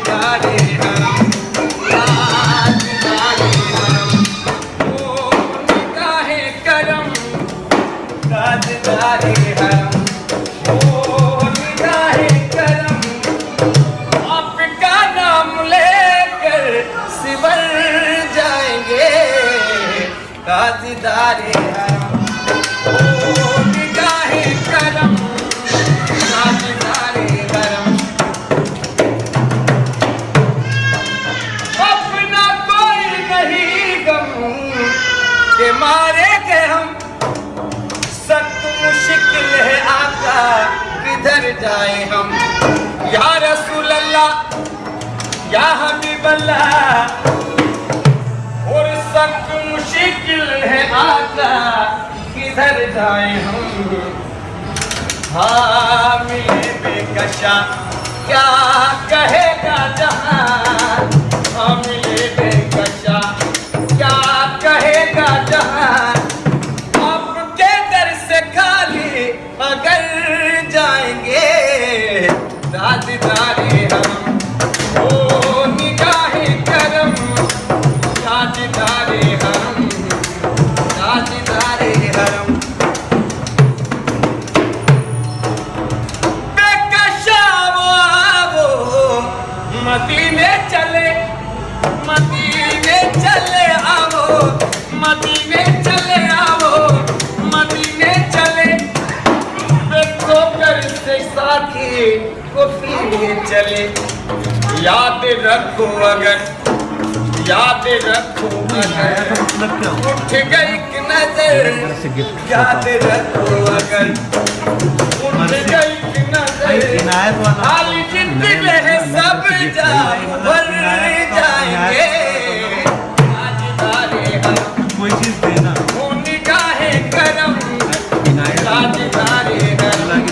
ताजदारे हरम, ताजदारे हरम, ओ निगाहे करम, ताजदारे हरम, ओ निगाहे करम, आपका नाम लेकर सिमर जाएंगे, ताजदारे हरम, ओ निगाहे करम, ताजदारे हरम। अपना कोई नहीं गम के मारे के हम, सख्त मुश्किल है आका किधर जाए हम, या रसूल अल्लाह या हबीब अल्लाह, और सख्त मुश्किल है आका किधर जाए हम, हाँ मिले बेकशा क्या कहेगा जहान, हाँ मिले बेकशा क्या कहेगा जहान, आपके दर से खाली अगर जाएंगे, ताजदारे हम, ओ निगाहे करम, ताजदारे हम, ताजदारे हरम। बेकशा वो मदीने चले, मदीने चले आओ, मदीने चले आओ, मदीने चले, देखो कर से साथी को पीने चले, याद रखो अगर, याद रखो अगर उठ गई कि नजर, याद रखो अगर उठ गई कि नजर, हाली जिंदगी है सब जा भर जाएंगे, ताजदारे हरम, कोई चीज देना ओ निगाहे करम, ताजदारे हरम,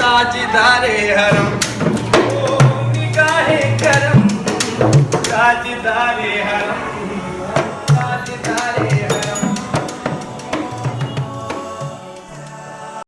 ताजदारे हरम, ओ निगाहे करम, ताजदारे हरम।